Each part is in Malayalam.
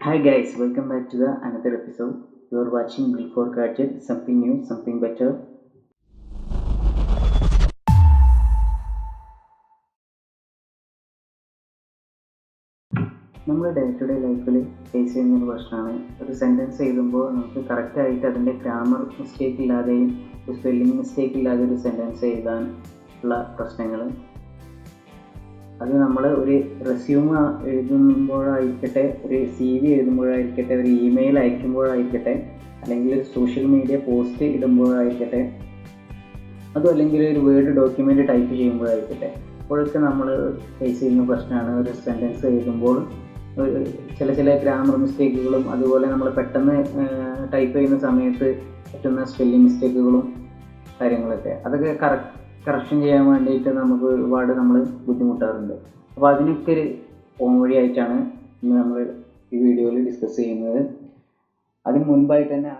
Hi guys, welcome back to the another episode. You are watching Before Gadget, something new, something better. നമ്മൾ ഡേ ടു ഡേ ലൈഫിൽ ഫേസ് ചെയ്യുന്ന ഒരു പ്രശ്നമാണ് ഒരു സെൻറ്റൻസ് എഴുതുമ്പോൾ നമുക്ക് കറക്റ്റായിട്ട് അതിൻ്റെ ഗ്രാമർ മിസ്റ്റേക്ക് ഇല്ലാതെയും ഒരു സ്പെല്ലിംഗ് മിസ്റ്റേക്ക് ഇല്ലാതെ ഒരു സെൻറ്റൻസ് എഴുതാൻ ഉള്ള പ്രശ്നങ്ങൾ. അത് നമ്മൾ ഒരു റെസ്യൂം എഴുതുമ്പോഴായിരിക്കട്ടെ, ഒരു CV എഴുതുമ്പോഴായിരിക്കട്ടെ, ഒരു ഇമെയിൽ അയക്കുമ്പോഴായിരിക്കട്ടെ, അല്ലെങ്കിൽ ഒരു സോഷ്യൽ മീഡിയ പോസ്റ്റ് ഇടുമ്പോഴായിരിക്കട്ടെ, അതും അല്ലെങ്കിൽ ഒരു വേർഡ് ഡോക്യുമെൻ്റ് ടൈപ്പ് ചെയ്യുമ്പോഴായിരിക്കട്ടെ, അപ്പോഴൊക്കെ നമ്മൾ ഫേസ് ചെയ്യുന്ന പ്രശ്നമാണ് ഒരു സെൻറ്റൻസ് എഴുതുമ്പോൾ ചില ഗ്രാമർ മിസ്റ്റേക്കുകളും അതുപോലെ നമ്മൾ പെട്ടെന്ന് ടൈപ്പ് ചെയ്യുന്ന സമയത്ത് പറ്റുന്ന സ്പെല്ലിംഗ് മിസ്റ്റേക്കുകളും കാര്യങ്ങളൊക്കെ. അതൊക്കെ കറക്ഷൻ ചെയ്യാൻ വേണ്ടിയിട്ട് നമുക്ക് ഒരുപാട് നമ്മൾ ബുദ്ധിമുട്ടാറുണ്ട്. അപ്പോൾ അതിനൊക്കെ ഒരു പോംവഴിയായിട്ടാണ് ഇന്ന് നമ്മൾ ഈ വീഡിയോയിൽ ഡിസ്കസ് ചെയ്യുന്നത്. അതിന് മുൻപായിട്ട് തന്നെ,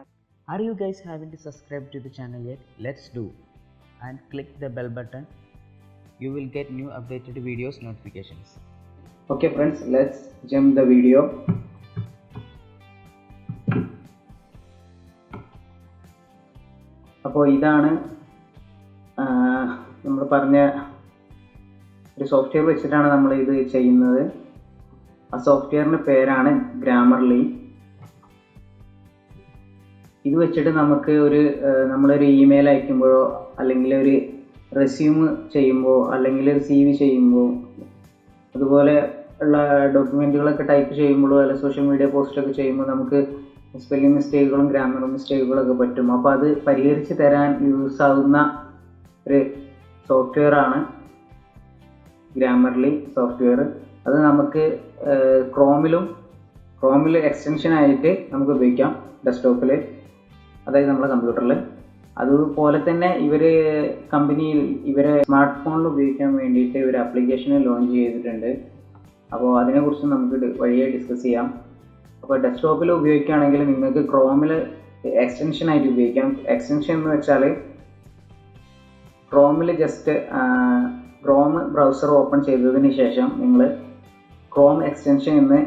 Are you guys haven't subscribed to the channel yet? Let's do and click the bell button. You will get new updated videos notifications. Okay friends, let's jump the video. അപ്പോൾ ഇതാണ് നമ്മൾ പറഞ്ഞ ഒരു സോഫ്റ്റ്വെയർ വെച്ചിട്ടാണ് നമ്മൾ ഇത് ചെയ്യുന്നത്. ആ സോഫ്റ്റ്വെയറിൻ്റെ പേരാണ് ഗ്രാമർലി. ഇത് വെച്ചിട്ട് നമുക്ക് നമ്മളൊരു ഇമെയിൽ അയക്കുമ്പോഴോ അല്ലെങ്കിൽ ഒരു റെസ്യൂം ചെയ്യുമ്പോൾ അല്ലെങ്കിൽ ഒരു CV ചെയ്യുമ്പോൾ അതുപോലെ ഉള്ള ഡോക്യുമെൻറ്റുകളൊക്കെ ടൈപ്പ് ചെയ്യുമ്പോഴോ അല്ലെങ്കിൽ സോഷ്യൽ മീഡിയ പോസ്റ്റൊക്കെ ചെയ്യുമ്പോൾ നമുക്ക് സ്പെല്ലിംഗ് മിസ്റ്റേക്കുകളും ഗ്രാമർ മിസ്റ്റേക്കുകളൊക്കെ പറ്റും. അപ്പോൾ അത് പരിഹരിച്ച് തരാൻ യൂസ് ആവുന്ന ഒരു സോഫ്റ്റ്വെയറാണ് ഗ്രാമർലി സോഫ്റ്റ്വെയർ. അത് നമുക്ക് ക്രോമിൽ എക്സ്റ്റൻഷനായിട്ട് നമുക്ക് ഉപയോഗിക്കാം, ഡെസ്ക്ടോപ്പിൽ, അതായത് നമ്മുടെ കമ്പ്യൂട്ടറിൽ. അതുപോലെ തന്നെ കമ്പനിയിൽ സ്മാർട്ട് ഫോണിൽ ഉപയോഗിക്കാൻ വേണ്ടിയിട്ട് ഒരു ആപ്ലിക്കേഷൻ ലോഞ്ച് ചെയ്തിട്ടുണ്ട്. അപ്പോൾ അതിനെക്കുറിച്ച് നമുക്ക് വഴിയെ ഡിസ്കസ് ചെയ്യാം. അപ്പോൾ ഡെസ്ക്ടോപ്പിൽ ഉപയോഗിക്കുകയാണെങ്കിൽ നിങ്ങൾക്ക് ക്രോമിൽ എക്സ്റ്റൻഷനായിട്ട് ഉപയോഗിക്കാം. എക്സ്റ്റൻഷൻ എന്ന് വെച്ചാൽ ക്രോമിൽ ജസ്റ്റ് ക്രോം ബ്രൗസർ ഓപ്പൺ ചെയ്തതിന് ശേഷം നിങ്ങൾ ക്രോം എക്സ്റ്റൻഷൻ എന്ന്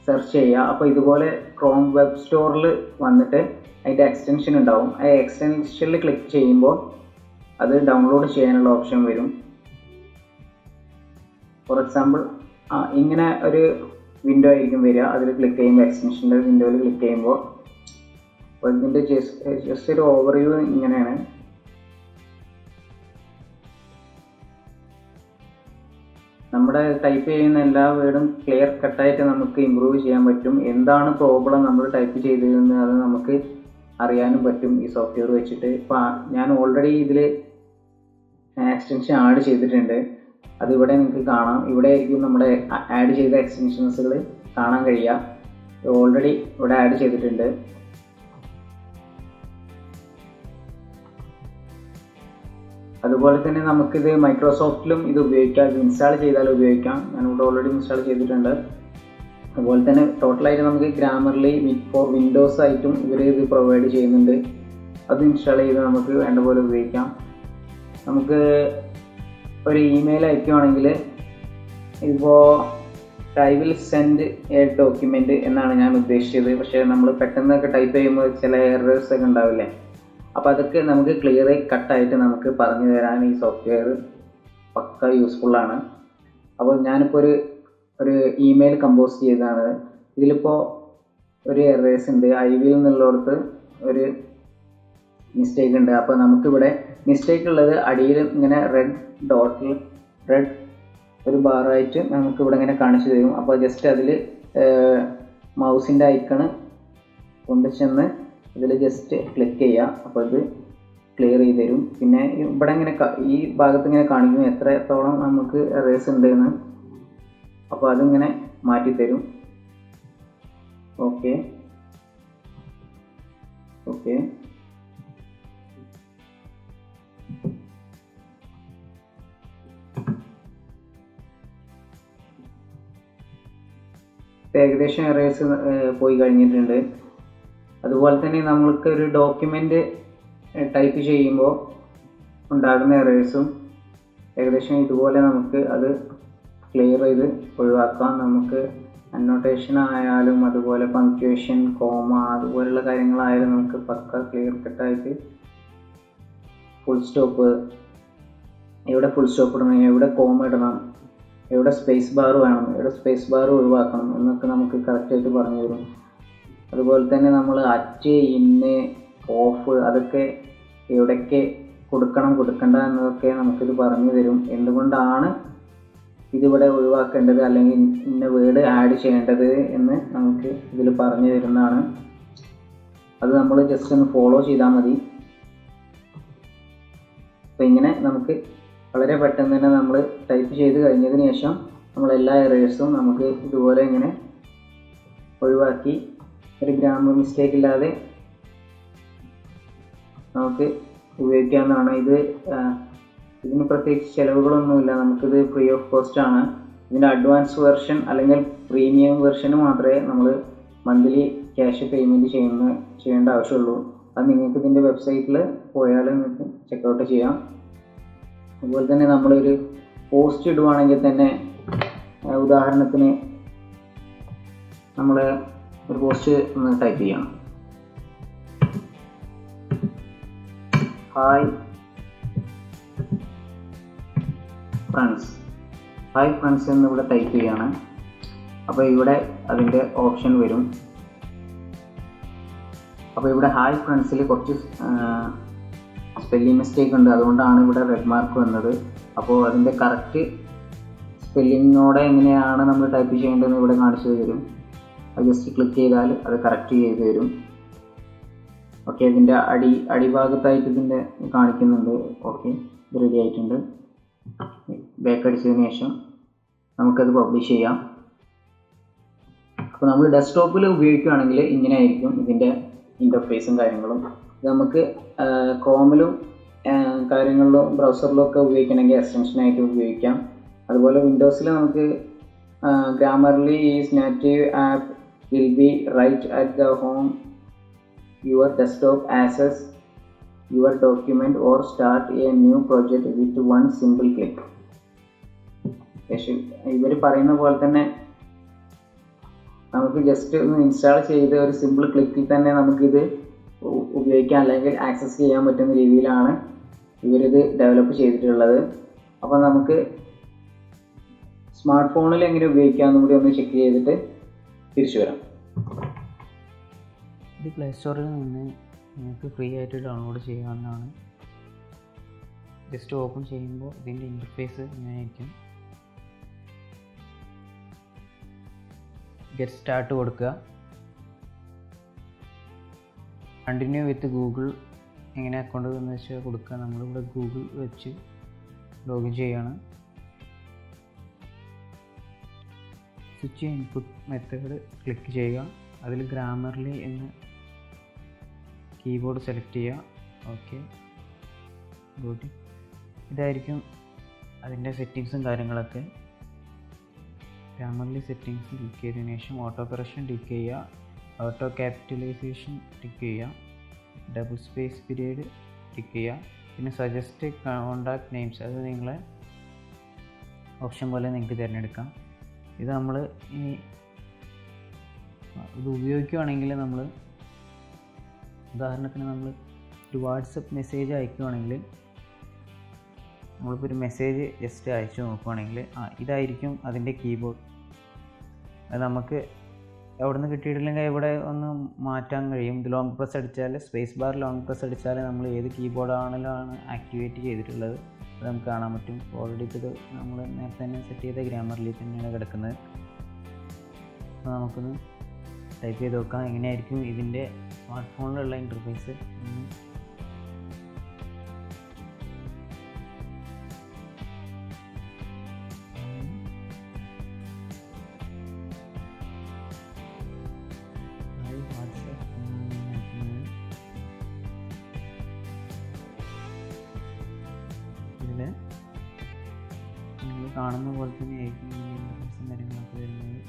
സെർച്ച് ചെയ്യുക. അപ്പോൾ ഇതുപോലെ ക്രോം വെബ് സ്റ്റോറിൽ വന്നിട്ട് അതിൻ്റെ എക്സ്റ്റൻഷൻ ഉണ്ടാവും. ആ എക്സ്റ്റൻഷനിൽ ക്ലിക്ക് ചെയ്യുമ്പോൾ അത് ഡൗൺലോഡ് ചെയ്യാനുള്ള ഓപ്ഷൻ വരും. ഫോർ എക്സാമ്പിൾ ഇങ്ങനെ ഒരു വിൻഡോ ആയിരിക്കും വരിക. അതിൽ ക്ലിക്ക് ചെയ്യുമ്പോൾ എക്സ്റ്റൻഷൻ്റെ വിൻഡോയിൽ ക്ലിക്ക് ചെയ്യുമ്പോൾ അപ്പോൾ ഇതിൻ്റെ ജസ്റ്റ് ഒരു ഓവർവ്യൂ ഇങ്ങനെയാണ്. നമ്മുടെ ടൈപ്പ് ചെയ്യുന്ന എല്ലാ വേർഡും ക്ലിയർ കട്ടായിട്ട് നമുക്ക് ഇമ്പ്രൂവ് ചെയ്യാൻ പറ്റും. എന്താണ് പ്രോബ്ലം നമ്മൾ ടൈപ്പ് ചെയ്തതെന്ന് അത് നമുക്ക് അറിയാനും പറ്റും ഈ സോഫ്റ്റ്വെയർ വെച്ചിട്ട്. ഇപ്പോൾ ഞാൻ ഓൾറെഡി ഇതിൽ എക്സ്റ്റൻഷൻ ആഡ് ചെയ്തിട്ടുണ്ട്. അതിവിടെ നിങ്ങൾക്ക് കാണാം. ഇവിടെ ആയിരിക്കും നമ്മുടെ ആഡ് ചെയ്ത എക്സ്റ്റൻഷൻസുകൾ കാണാൻ കഴിയുക. ഓൾറെഡി ഇവിടെ ആഡ് ചെയ്തിട്ടുണ്ട്. അതുപോലെ തന്നെ നമുക്കിത് മൈക്രോസോഫ്റ്റിലും ഇത് ഉപയോഗിക്കാം. ഇത് ഇൻസ്റ്റാൾ ചെയ്താൽ ഉപയോഗിക്കാം. ഞാനിവിടെ ഓൾറെഡി ഇൻസ്റ്റാൾ ചെയ്തിട്ടുണ്ട്. അതുപോലെ തന്നെ ടോട്ടലായിട്ട് നമുക്ക് ഗ്രാമർലി ഫോർ വിൻഡോസ് ആയിട്ടും ഇത് പ്രൊവൈഡ് ചെയ്യുന്നുണ്ട്. അത് ഇൻസ്റ്റാൾ ചെയ്ത് നമുക്ക് വേണ്ട പോലെ ഉപയോഗിക്കാം. നമുക്ക് ഒരു ഇമെയിൽ അയക്കുകയാണെങ്കിൽ ഇപ്പോൾ I will send A document എന്നാണ് ഞാൻ ഉദ്ദേശിച്ചത്. പക്ഷേ നമ്മൾ പെട്ടെന്നൊക്കെ ടൈപ്പ് ചെയ്യുമ്പോൾ ചില എറേഴ്സ് ഒക്കെ ഉണ്ടാവില്ലേ. അപ്പോൾ അതൊക്കെ നമുക്ക് ക്ലിയർ കട്ടായിട്ട് നമുക്ക് പറഞ്ഞു തരാൻ ഈ സോഫ്റ്റ്വെയർ പക്ക യൂസ്ഫുള്ളാണ്. അപ്പോൾ ഞാനിപ്പോൾ ഒരു ഇമെയിൽ കമ്പോസ് ചെയ്തതാണ്. ഇതിലിപ്പോൾ ഒരു എറേഴ്സ് ഉണ്ട്. ഐ വിൽ എന്നുള്ളിടത്ത് ഒരു മിസ്റ്റേക്ക് ഉണ്ട്. അപ്പോൾ നമുക്കിവിടെ മിസ്റ്റേക്ക് ഉള്ളത് അടിയിൽ ഇങ്ങനെ റെഡ് ഒരു ബാറായിട്ട് നമുക്കിവിടെ ഇങ്ങനെ കാണിച്ചു തരും. അപ്പോൾ ജസ്റ്റ് അതിൽ മൗസിൻ്റെ ഐക്കണ് കൊണ്ടുചെന്ന് ഇതിൽ ജസ്റ്റ് ക്ലിക്ക് ചെയ്യുക. അപ്പോൾ ഇത് ക്ലിയർ ചെയ്ത് തരും. പിന്നെ ഇവിടെ ഇങ്ങനെ ഈ ഭാഗത്ത് ഇങ്ങനെ കാണിക്കും എത്രത്തോളം നമുക്ക് എറേഴ്സ് ഉണ്ടെന്ന്. അപ്പോൾ അതിങ്ങനെ മാറ്റിത്തരും. ഓക്കെ ഏകദേശം എറേഴ്സ് പോയി കഴിഞ്ഞിട്ടുണ്ട്. അതുപോലെ തന്നെ നമ്മൾക്ക് ഒരു ഡോക്യുമെൻ്റ് ടൈപ്പ് ചെയ്യുമ്പോൾ ഉണ്ടാകുന്ന എറേഴ്സും ഏകദേശം ഇതുപോലെ നമുക്ക് അത് ക്ലിയർ ചെയ്ത് ഒഴിവാക്കാം. നമുക്ക് അന്നോട്ടേഷൻ ആയാലും അതുപോലെ പങ്ക്ച്വേഷൻ, കോമ അതുപോലുള്ള കാര്യങ്ങളായാലും നമുക്ക് പക്ക ക്ലിയർ കട്ടായിട്ട് ഫുൾ സ്റ്റോപ്പ്, എവിടെ ഫുൾ സ്റ്റോപ്പ് ഇടണം, എവിടെ കോമ ഇടണം, എവിടെ സ്പേസ് ബാർ വേണം, എവിടെ സ്പേസ് ബാർ ഒഴിവാക്കണം എന്നൊക്കെ നമുക്ക് കറക്റ്റായിട്ട് പറഞ്ഞു തരും. അതുപോലെ തന്നെ നമ്മൾ അറ്റ്, ഇന്ന്, ഓഫ് അതൊക്കെ എവിടെയൊക്കെ കൊടുക്കണം കൊടുക്കണ്ട എന്നതൊക്കെ നമുക്കിത് പറഞ്ഞു തരും. എന്തുകൊണ്ടാണ് ഇതിവിടെ ഒഴിവാക്കേണ്ടത് അല്ലെങ്കിൽ ഇന്ന വേർഡ് ആഡ് ചെയ്യേണ്ടത് എന്ന് നമുക്ക് ഇതിൽ പറഞ്ഞു തരുന്നതാണ്. അത് നമ്മൾ ജസ്റ്റ് ഒന്ന് ഫോളോ ചെയ്താൽ മതി. അപ്പോൾ ഇങ്ങനെ നമുക്ക് വളരെ പെട്ടെന്ന് തന്നെ നമ്മൾ ടൈപ്പ് ചെയ്ത് കഴിഞ്ഞതിന് ശേഷം നമ്മളെല്ലാ എറേഴ്സും നമുക്ക് ഇതുപോലെ ഇങ്ങനെ ഒഴിവാക്കി ഒരു ഗ്രാമർ മിസ്റ്റേക്ക് ഇല്ലാതെ നമുക്ക് ഉപയോഗിക്കാവുന്നതാണ്. ഇതിന് പ്രത്യേകിച്ച് ചിലവുകളൊന്നുമില്ല. നമുക്കിത് ഫ്രീ ഓഫ് കോസ്റ്റ് ആണ്. ഇതിൻ്റെ അഡ്വാൻസ് വെർഷൻ അല്ലെങ്കിൽ പ്രീമിയം വെർഷന് മാത്രമേ നമ്മൾ മന്ത്ലി ക്യാഷ് പേയ്മെൻറ്റ് ചെയ്യേണ്ട ആവശ്യമുള്ളൂ. അത് നിങ്ങൾക്ക് ഇതിൻ്റെ വെബ്സൈറ്റിൽ പോയാൽ നിങ്ങൾക്ക് ചെക്കൗട്ട് ചെയ്യാം. അതുപോലെ തന്നെ നമ്മളൊരു പോസ്റ്റ് ഇടുവാണെങ്കിൽ തന്നെ, ഉദാഹരണത്തിന് നമ്മൾ ഒരു പോസ്റ്റ് ഒന്ന് ടൈപ്പ് ചെയ്യണം. ഹായ് ഫ്രണ്ട്സ് എന്നിവിടെ ടൈപ്പ് ചെയ്യാണ്. അപ്പോൾ ഇവിടെ അതിൻ്റെ ഓപ്ഷൻ വരും. അപ്പോൾ ഇവിടെ ഹായ് ഫ്രണ്ട്സിൽ കുറച്ച് സ്പെല്ലിംഗ് മിസ്റ്റേക്ക് ഉണ്ട്, അതുകൊണ്ടാണ് ഇവിടെ റെഡ് മാർക്ക് വന്നത്. അപ്പോൾ അതിൻ്റെ കറക്റ്റ് സ്പെല്ലിങ്ങിനോടെ എങ്ങനെയാണ് നമ്മൾ ടൈപ്പ് ചെയ്യേണ്ടതെന്ന് ഇവിടെ കാണിച്ചു തരും. അത് ജസ്റ്റ് ക്ലിക്ക് ചെയ്താൽ അത് കറക്റ്റ് ചെയ്ത് തരും. ഓക്കെ, ഇതിൻ്റെ അടിഭാഗത്തായിട്ട് ഇതിൻ്റെ കാണിക്കുന്നുണ്ട്. ഓക്കെ, ഇത് റെഡി ആയിട്ടുണ്ട്. ബാക്ക് അടിച്ചതിന് ശേഷം നമുക്കത് പബ്ലിഷ് ചെയ്യാം. അപ്പോൾ നമ്മൾ ഡെസ്ക്ടോപ്പിൽ ഉപയോഗിക്കുകയാണെങ്കിൽ ഇങ്ങനെ ആയിരിക്കും ഇതിൻ്റെ ഇൻ്റർഫേസും കാര്യങ്ങളും. ഇത് നമുക്ക് ക്രോമിലും കാര്യങ്ങളിലും ബ്രൗസറിലും ഒക്കെ ഉപയോഗിക്കണമെങ്കിൽ എക്സ്റ്റൻഷനായിട്ട് ഉപയോഗിക്കാം. അതുപോലെ വിൻഡോസിൽ നമുക്ക് Grammarly is native app will be right at the home your desktop access your document or start a new project with one simple click. ഇവർ പറയുന്ന പോലെ തന്നെ നമുക്ക് ജസ്റ്റ് ഒന്ന് ഇൻസ്റ്റാൾ ചെയ്ത് ഒരു സിമ്പിൾ ക്ലിക്കിൽ തന്നെ നമുക്കിത് ഉപയോഗിക്കാൻ അല്ലെങ്കിൽ ആക്സസ് ചെയ്യാൻ പറ്റുന്ന രീതിയിലാണ് ഇവരിത് ഡെവലപ്പ് ചെയ്തിട്ടുള്ളത്. അപ്പോൾ നമുക്ക് സ്മാർട്ട് ഫോണിൽ എങ്ങനെ ഉപയോഗിക്കാമെന്നും കൂടി ഒന്ന് ചെക്ക് ചെയ്തിട്ട് തിരിച്ചു വരാം. ഇത് പ്ലേ സ്റ്റോറിൽ നിന്ന് നിങ്ങൾക്ക് ഫ്രീ ആയിട്ട് ഡൗൺലോഡ് ചെയ്യാവുന്നതാണ്. ജസ്റ്റ് ഓപ്പൺ ചെയ്യുമ്പോൾ ഇതിൻ്റെ ഇൻ്റർഫേസ് ഇങ്ങനെയായിരിക്കും. ഗെറ്റ് സ്റ്റാർട്ട് കൊടുക്കുക. കണ്ടിന്യൂ വിത്ത് ഗൂഗിൾ എങ്ങനെ അക്കൗണ്ട് എന്ന് വെച്ചാൽ കൊടുക്കുക. നമ്മളിവിടെ ഗൂഗിൾ വെച്ച് ലോഗിൻ ചെയ്യാണ്. സ്വിച്ച് ഇൻപുട്ട് മെത്തേഡ് ക്ലിക്ക് ചെയ്യുക. അതിൽ ഗ്രാമർലി എന്ന് കീബോർഡ് സെലക്ട് ചെയ്യുക. Okay, good. ഇതായിരിക്കും അതിൻ്റെ സെറ്റിങ്സും കാര്യങ്ങളൊക്കെ. ഗ്രാമർലി സെറ്റിങ്സ് ക്ലിക്ക് ചെയ്തതിന് ശേഷം ഓട്ടോ കറക്ഷൻ ടിക്ക് ചെയ്യുക, ഓട്ടോ ക്യാപിറ്റലൈസേഷൻ ടിക്ക് ചെയ്യുക, ഡബിൾ സ്പേസ് പീരീഡ് ടിക്ക് ചെയ്യുക. പിന്നെ സജസ്റ്റ് കോണ്ടാക്ട് നെയിംസ്, അത് നിങ്ങളെ ഓപ്ഷൻ പോലെ നിങ്ങൾക്ക് തിരഞ്ഞെടുക്കാം. ഇത് നമ്മൾ ഇത് ഉപയോഗിക്കുകയാണെങ്കിൽ നമ്മൾ ഉദാഹരണത്തിന് നമ്മൾ ഒരു വാട്സപ്പ് മെസ്സേജ് അയക്കുകയാണെങ്കിൽ നമ്മളിപ്പോൾ ഒരു മെസ്സേജ് ജസ്റ്റ് അയച്ചു നോക്കുകയാണെങ്കിൽ ഇതായിരിക്കും അതിൻ്റെ കീബോർഡ്. അത് നമുക്ക് എവിടെ നിന്ന് കിട്ടിയിട്ടില്ലെങ്കിൽ ഇവിടെ ഒന്ന് മാറ്റാൻ കഴിയും. ഇത് ലോങ് പ്രസ് അടിച്ചാൽ, സ്പേസ് ബാർ ലോങ് പ്രസ് അടിച്ചാൽ നമ്മൾ ഏത് കീബോർഡാണെങ്കിലാണ് ആക്ടിവേറ്റ് ചെയ്തിട്ടുള്ളത് അത് നമുക്ക് കാണാൻ പറ്റും. ഓൾറെഡി ഇത് നമ്മൾ നേരത്തെ തന്നെ സെറ്റ് ചെയ്ത ഗ്രാമർലി തന്നെയാണ് കിടക്കുന്നത്. അപ്പോൾ നമുക്കൊന്ന് ടൈപ്പ് ചെയ്ത് നോക്കാം എങ്ങനെയായിരിക്കും ഇതിൻ്റെ സ്മാർട്ട് ഫോണിലുള്ള ഇൻ്റർഫേസ്. ഇതിൽ നിങ്ങൾ കാണുന്ന പോലെ തന്നെ ആയിരിക്കും ഇൻ്റർഫേസും കാര്യങ്ങളൊക്കെ വരുന്നത്.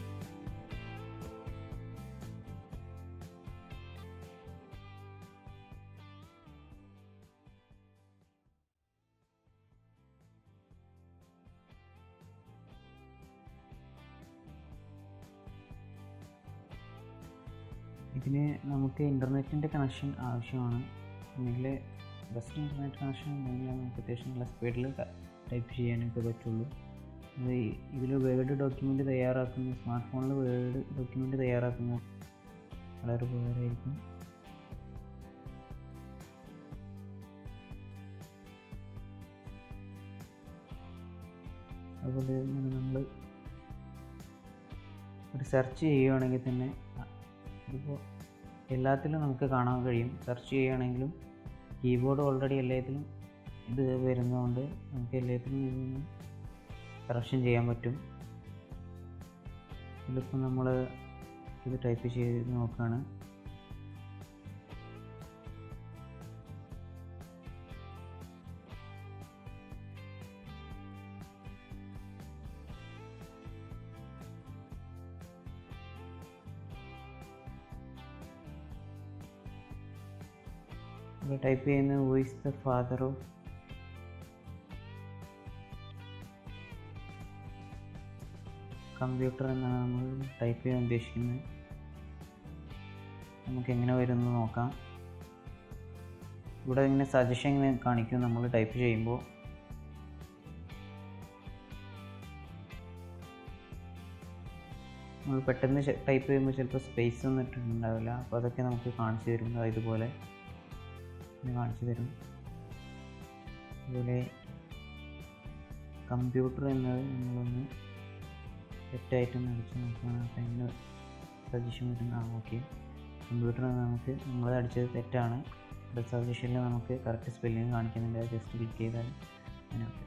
ഇതിന് നമുക്ക് ഇൻ്റർനെറ്റിൻ്റെ കണക്ഷൻ ആവശ്യമാണ്. ഒന്നുകിൽ ബെസ്റ്റ് ഇൻ്റർനെറ്റ് കണക്ഷൻ ഉണ്ടെങ്കിൽ നമുക്ക് അത്യാവശ്യം നല്ല സ്പീഡിൽ ടൈപ്പ് ചെയ്യാനൊക്കെ പറ്റുള്ളൂ. അത് ഇതിൽ വേർഡ് ഡോക്യുമെൻ്റ് തയ്യാറാക്കുന്ന സ്മാർട്ട് ഫോണിൽ വേർഡ് ഡോക്യുമെൻ്റ് തയ്യാറാക്കുന്ന വളരെ ഉപകാരമായിരിക്കും. അതുപോലെ തന്നെ നമ്മൾ ഒരു സെർച്ച് ചെയ്യുകയാണെങ്കിൽ തന്നെ ഇതിപ്പോൾ എല്ലാത്തിലും നമുക്ക് കാണാൻ കഴിയും. സെർച്ച് ചെയ്യുകയാണെങ്കിലും കീബോർഡ് ഓൾറെഡി എല്ലാത്തിലും ഇത് വരുന്നതുകൊണ്ട് നമുക്ക് എല്ലാത്തിലും ഇതിന് കറക്ഷൻ ചെയ്യാൻ പറ്റും. ഇതിലിപ്പോൾ നമ്മൾ ഇത് ടൈപ്പ് ചെയ്ത് നോക്കുകയാണ്. ഇവിടെ ടൈപ്പ് ചെയ്യുന്നത് who is the father of computer എന്നാണ് നമ്മൾ ടൈപ്പ് ചെയ്യാൻ ഉദ്ദേശിക്കുന്നത്. നമുക്ക് എങ്ങനെ വരുമെന്ന് നോക്കാം. ഇവിടെ ഇങ്ങനെ സജഷൻ ഇങ്ങനെ കാണിക്കും നമ്മൾ ടൈപ്പ് ചെയ്യുമ്പോൾ. നമ്മൾ പെട്ടെന്ന് ടൈപ്പ് ചെയ്യുമ്പോൾ ചിലപ്പോൾ സ്പേസ് ഒന്നും ഇട്ടിട്ടുണ്ടാവില്ല. അപ്പോൾ അതൊക്കെ നമുക്ക് കാണിച്ചു തരും. ഇതുപോലെ കാണിച്ചു തരും. അതുപോലെ കമ്പ്യൂട്ടർ എന്നത് നമ്മളൊന്ന് തെറ്റായിട്ടൊന്ന് അടിച്ച് നോക്കുകയാണ്. അപ്പോൾ അതിന് സജഷൻ വരുന്ന ഓക്കെ. കമ്പ്യൂട്ടർ നമുക്ക് നമ്മൾ അടിച്ചത് തെറ്റാണ്. സജഷനിൽ നമുക്ക് കറക്റ്റ് സ്പെല്ലിങ് കാണിക്കുന്നുണ്ട്. ജസ്റ്റ് ക്ലിക്ക് ചെയ്താൽ അതിനൊക്കെ.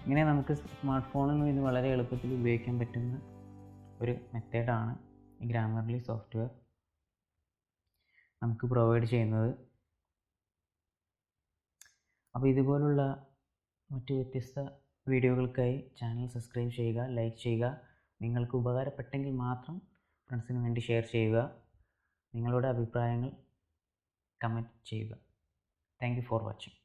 ഇങ്ങനെ നമുക്ക് സ്മാർട്ട് ഫോണിൽ ഇത് വളരെ എളുപ്പത്തിൽ ഉപയോഗിക്കാൻ പറ്റുന്ന ഒരു മെത്തേഡാണ് ഈ ഗ്രാമർലി സോഫ്റ്റ്വെയർ നമുക്ക് പ്രൊവൈഡ് ചെയ്യുന്നത്. അപ്പോൾ ഇതുപോലുള്ള മറ്റ് വ്യത്യസ്ത വീഡിയോകൾക്കായി ചാനൽ സബ്സ്ക്രൈബ് ചെയ്യുക, ലൈക്ക് ചെയ്യുക. നിങ്ങൾക്ക് ഉപകാരപ്പെട്ടെങ്കിൽ മാത്രം ഫ്രണ്ട്സിന് വേണ്ടി ഷെയർ ചെയ്യുക. നിങ്ങളുടെ അഭിപ്രായങ്ങൾ കമൻറ്റ് ചെയ്യുക. Thank you for watching.